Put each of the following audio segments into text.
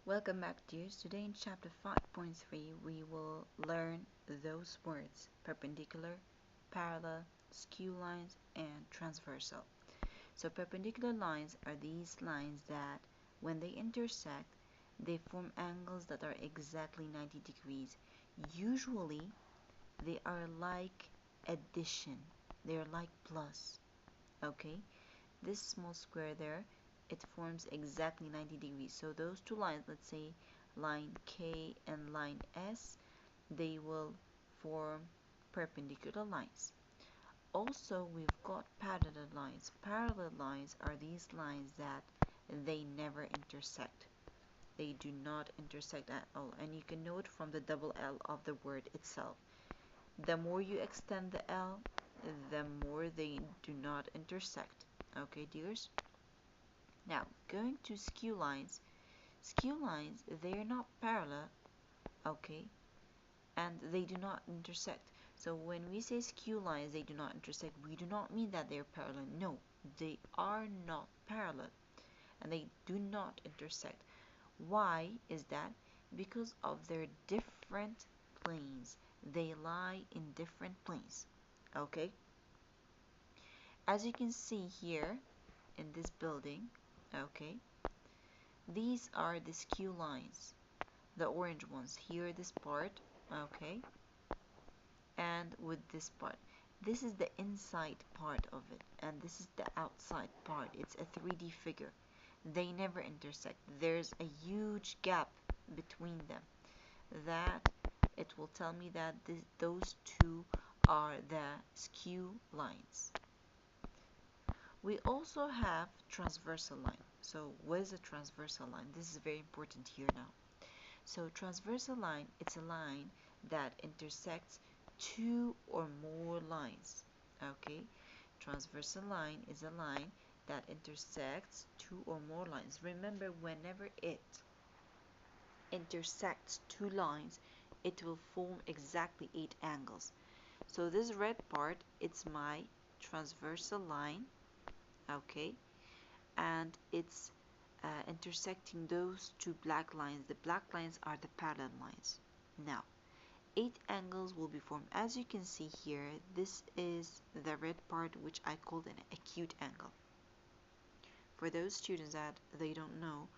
Welcome back, dears. Today in chapter 5.3 we will learn those words: perpendicular, parallel, skew lines, and transversal. So perpendicular lines are these lines that when they intersect they form angles that are exactly 90 degrees. Usually they are like addition, they are like plus. Okay, this small square there, it forms exactly 90 degrees. So those two lines, let's say line K and line S, they will form perpendicular lines. Also, we've got parallel lines. Parallel lines are these lines that they never intersect. They do not intersect at all, and you can note from the double L of the word itself. The more you extend the L, the more they do not intersect. Okay, dears? Now, going to skew lines. Skew lines, they are not parallel, okay, and they do not intersect. So when we say skew lines, they do not intersect, we do not mean that they're parallel. No, they are not parallel, and they do not intersect. Why is that? Because of their different planes. They lie in different planes, okay? As you can see here in this building, okay, these are the skew lines, the orange ones. Here, this part, okay, and with this part. This is the inside part of it, and this is the outside part. It's a 3D figure. They never intersect. There's a huge gap between them. That it will tell me that those two are the skew lines. We also have transversal line. So what is a transversal line? This is very important here now. So transversal line, it's a line that intersects two or more lines. Okay, transversal line is a line that intersects two or more lines. Remember, whenever it intersects two lines, it will form exactly 8 angles. So this red part, it's my transversal line, okay, and it's intersecting those two black lines. The black lines are the parallel lines. Now, 8 angles will be formed. As you can see here, this is the red part, which I called an acute angle. For those students that they don't know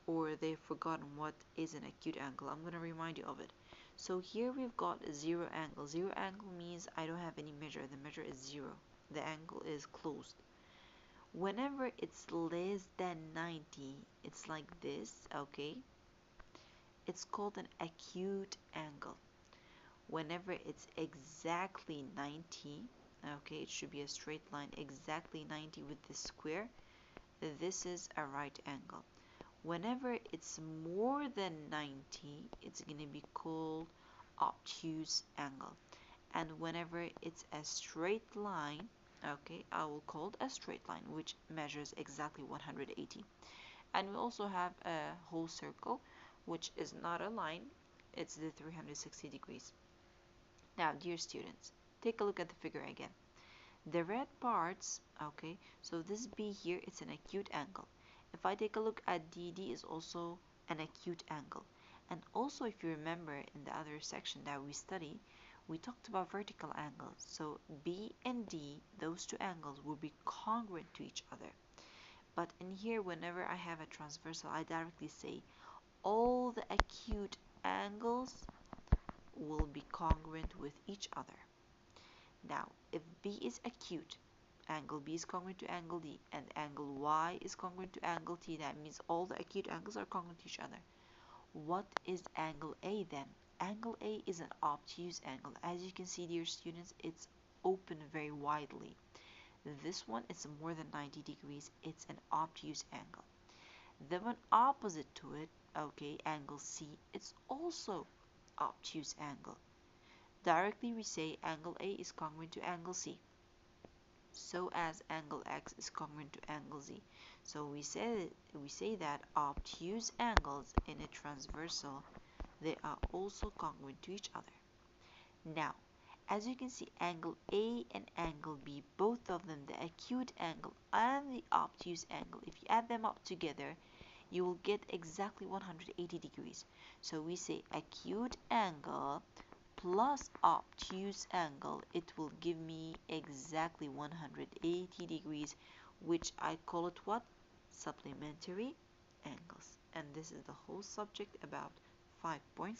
or they've forgotten what is an acute angle, I'm going to remind you of it. So here we've got a 0 angle. 0 angle means I don't have any measure. The measure is 0. The angle is closed. Whenever it's less than 90, it's like this, okay? It's called an acute angle. Whenever it's exactly 90, okay, it should be a straight line, exactly 90 with this square, this is a right angle. Whenever it's more than 90, it's going to be called obtuse angle. And whenever it's a straight line, okay, I will call it a straight line, which measures exactly 180. And we also have a whole circle, which is not a line, it's the 360 degrees. Now, dear students, take a look at the figure again. The red parts, okay, so this B here, it's an acute angle. If I take a look at D, D is also an acute angle. And also, if you remember in the other section that we studied, we talked about vertical angles. So B and D, those two angles will be congruent to each other. But in here, whenever I have a transversal, I directly say all the acute angles will be congruent with each other. Now, if B is acute, angle B is congruent to angle D, and angle Y is congruent to angle T, that means all the acute angles are congruent to each other. What is angle A then? Angle A is an obtuse angle. As you can see, dear students, it's open very widely. This one is more than 90 degrees. It's an obtuse angle. The one opposite to it, okay, angle C, it's also obtuse angle. Directly we say angle A is congruent to angle C, so as angle X is congruent to angle Z. So we say that obtuse angles in a transversal, they are also congruent to each other. Now, as you can see, angle A and angle B, both of them, the acute angle and the obtuse angle, if you add them up together, you will get exactly 180 degrees. So we say acute angle plus obtuse angle, it will give me exactly 180 degrees, which I call it what? Supplementary angles. And this is the whole subject about 5.3.